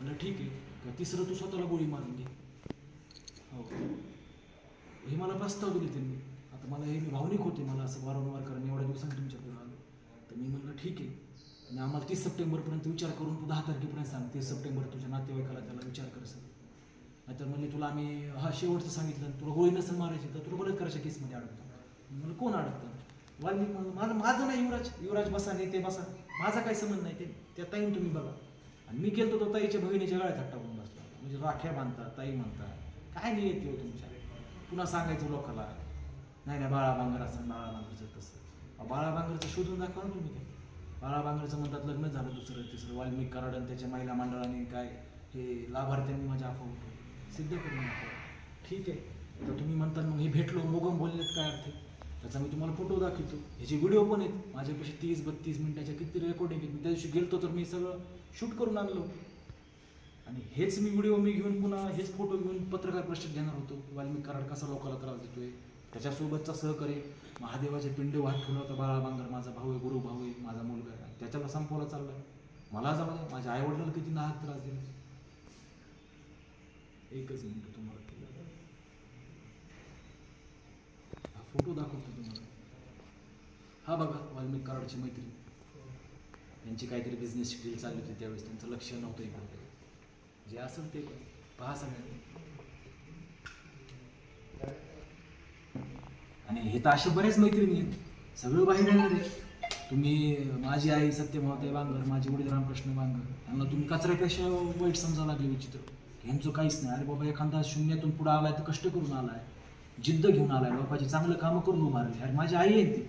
म्हणलं ठीक आहे, का तिसरं तू स्वतःला गोळी मारून घे. हो, हे मला प्रस्ताव दिले त्यांनी. आता मला हे मी भावनिक होते, मला असं वारंवार कारण एवढ्या दिवसांनी तुमच्याकडे आलो. तर मी म्हणलं ठीक आहे, आणि आम्हाला 30 सप्टेंबरपर्यंत विचार करून तू 10 तारखेपर्यंत सांग. 30 सप्टेंबर तुझ्या नातेवाईकाला त्याला विचार कर सर. नाहीतर म्हणले तुला आम्ही शेवटचं सांगितलं, तुला गोळी नसेल मारायची तर तुला बलात्काराच्या केसमध्ये अडकतो. म्हणलं कोण अडकतं? वाल्मिक म्हणलं माझं नाही, युवराज बसा, नेते बसा, माझा काही संबंध नाही. त्या ताईन तुम्ही बघा. आणि मी गेलो तो ताईच्या बहिणीच्या गळ्यात हट्टा होऊन बसला. म्हणजे राख्या बांधता, ताई म्हणता, काय नाही येते हो तुमच्या. पुन्हा सांगायचं लोकाला, नाही बाळा बांगर असं, बाळा बांगरचं तसं. बाळा बांगरचं शोधून दाखवा ना तुम्ही. ते बाळा बांगरचं म्हणतात लग्न झालं दुसरं तिसरं. वाल्मिक कराड आणि त्याच्या महिला मंडळाने काय हे लाभार्थ्यांनी माझ्या अफवा सिद्ध करून दाखवा. ठीक आहे, तर तुम्ही म्हणता मग हे भेटलो मोगम बोललेत काय अर्थ आहे? त्याचा मी तुम्हाला फोटो दाखवतो. ह्याचे व्हिडिओ पण आहेत माझ्यापेक्षा 30-32 मिनिटाच्या किती रेकॉर्डिंग आहेत. मी त्या दिवशी गेलतो तर मी सगळं शूट करून आणलो. आणि हेच मी व्हिडिओ घेऊन पुन्हा हेच फोटो घेऊन पत्रकार परिषद घेणार होतो. वाल्मिक कराड कसा लोकांना त्रास देतोय, त्याच्यासोबतचा सहकारी महादेवाचे पिंड वाट ठेवला होता बाळा बांगर, माझा भाऊ आहे, गुरु भाऊ आहे, माझा मुलगा आहे. त्याच्याला संपवला चाललाय. मला जाऊ द्या, माझ्या आईवडिलांना किती नाहक त्रास दिला. एकच मिनिट तुम्हाला हा फोटो दाखवतो तुम्हाला. हा बघा, वाल्मिक कराडची मैत्री, यांची काहीतरी बिझनेस डील चालली होती त्यावेळेस. त्यांचं लक्ष नव्हतं इकडे. जे असेल ते पहा सगळ्यांनी. आणि हे तर असे बरेच मैत्रिणी आहेत, सगळं बाहेर येणार आहे. तुम्ही माझी आई सत्यभावताई बांगर, माझे वडील रामकृष्ण बांगर, यांना तुम्ही कचऱ्यापेक्षा वाईट समजा लागले. विचित्र यांचं काहीच नाही. अरे बाबा, एखादा शून्यातून पुढे आलाय तर कष्ट करून आलाय, जिद्द घेऊन आलाय, बापाची चांगलं कामं करून उभारली. अरे माझी आई आहे ती.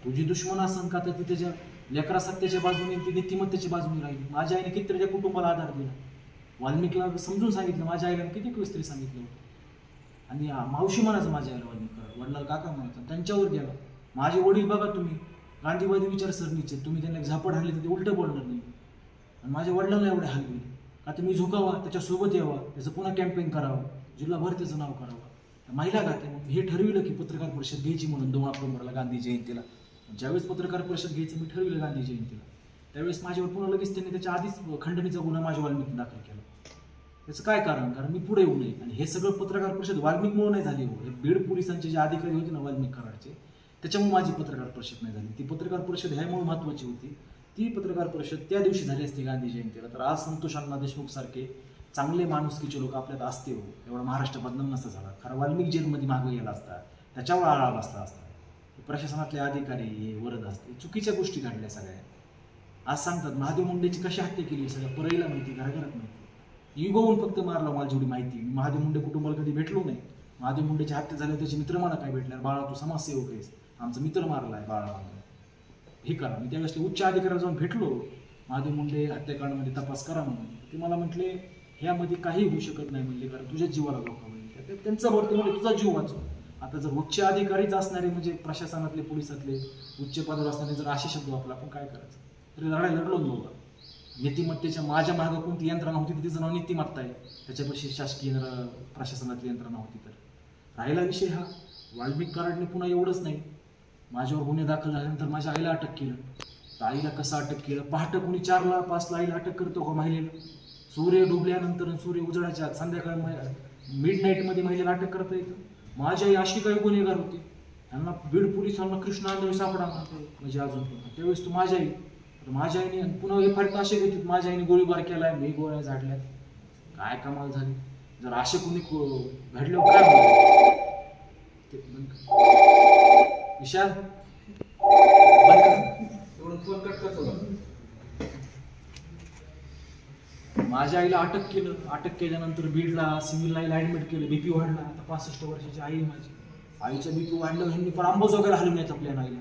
तुझी दुश्मन असन का तर ती त्याच्या लेकरा सत्याच्या बाजूने, ती नीतिमत्तेच्या बाजूने राहिली. माझ्या आईने किती त्याच्या कुटुंबाला आधार दिला. वाल्मिकला समजून सांगितलं, माझ्या आईला किती वेळेस तरी सांगितलं. आणि मावशी म्हणायचं माझ्या आईला वाल्मिक कराड, वडिलाला काका म्हणायचं. त्यांच्यावर गेला. माझे वडील बघा तुम्ही गांधीवादी विचारसरणीचे, तुम्ही त्यांना झापड हल्ली तर ते उलटं बोलणार नाही. आणि माझ्या वडिलांना एवढे हलविले का तर मी झुकावा, त्याच्यासोबत यावा, त्याचं पुन्हा कॅम्पेन करावं, जिल्हाभर त्याचं नाव करावं. महिला घातल्या. मग हे ठरविलं की पत्रकार परिषद घ्यायची म्हणून 2 ऑक्टोबरला गांधी जयंतीला. ज्यावेळेस पत्रकार परिषद घ्यायचं मी ठरविलं गांधी जयंतीला, त्यावेळेस माझ्यावर पुन्हा लगेच त्यांनी त्याच्या आधीच खंडणीचा गुन्हा माझ्या वाल्मिक दाखल केला. त्याचं काय कारण? कारण मी पुढे येऊ नये. आणि हे सगळं पत्रकार परिषद वाल्मिकमुळे नाही झाली हो. हे बीड पोलिसांचे जे अधिकारी होते ना वाल्मिक कराडचे, त्याच्यामुळे माझी पत्रकार परिषद नाही झाली. ती पत्रकार परिषद ह्यामुळे महत्त्वाची होती. ती पत्रकार परिषद त्या दिवशी झाली असती गांधी जयंतीला, तर आज संतोष अण्णा देशमुख सारखे चांगले माणुसकीचे लोक आपल्यात असते हो. एवढा महाराष्ट्र बदनाम नसता झाला. खरं वाल्मिक जेलमध्ये मागे गेला असता, त्याच्यावर आळा बसला असता. प्रशासनातले अधिकारी हे वरद असते, चुकीच्या गोष्टी घडल्या सगळ्या. आज सांगतात महादेव मुंडेची कशी हत्या केली, सगळ्या परळीला माहिती, घराघरात माहिती. इगोवून फक्त मारला मला जेवढी माहिती. मी महादेव मुंडे कुटुंबाला कधी भेटलो नाही. महादेव मुंडेची हत्या झाली, त्याचे मित्र मला काय भेटणार, बाळा तू समाजसेवक आहेस, आमचा मित्र मारलाय बाळा, हे करा. मी त्यावेळेस उच्च अधिकाऱ्याला जाऊन भेटलो, महादेव मुंडे हत्याकांडामध्ये तपास करा म्हणून. ते मला म्हटले ह्यामध्ये काही होऊ शकत नाही म्हणले, कारण तुझ्याच जीवाला धोका होईल. त्यांचं बोलते म्हणजे तुझा जीव वाचव. आता जर उच्च अधिकारीच असणारे, म्हणजे प्रशासनातले पोलिसातले उच्च पदावर असणारे जर असे शब्द वापरला, आपण काय करायचं? तरी लढाई लढलो नव्हता. नीतिमत्तेच्या माझ्या मागं कोणती यंत्रणा होती, तिचं नाव नीतिमत्ता आहे. त्याच्यापेक्षा शासकीय प्रशासनातली यंत्रणा होती. तर राहिला विषय हा, वाल्मिक कराडने पुन्हा एवढंच नाही, माझ्यावर गुन्हे दाखल झाल्यानंतर माझ्या आईला अटक केलं. तर आईला कसं अटक केलं? पहाटे कोणी 4ला-5ला आईला अटक करतो का महिलेला? सूर्य डुबल्यानंतर, सूर्य उजळाच्या आत संध्याकाळी मिडनाईटमध्ये महिलेला अटक करता येतं? माझी आई अशी काही गुन्हेगार होती, त्यांना बीड पोलिसांना कृष्ण आंधळी सापडा म्हणतो. म्हणजे अजून पण त्यावेळेस तू माझ्या आई, माझ्या आईने पुन्हा एफआयआर असे घेतली, माझ्या आईने गोळीबार केलाय, मी गोळ्या झाडल्यात. काय कमाल झाली. जर असे कोणी घडल्यावर काय होणार? विशाल फोन कट करतो. माझ्या आईला अटक केलं. अटक केल्यानंतर बीडला सिव्हिल लाईनला ऍडमिट केलं. बीपी वाढला. आता 65 वर्षाची आई आहे माझी. आईचा बीपी वाढल्यावर ह्यांनी पण अंबाजोगाईला हलवण्याचा प्लॅन आईला.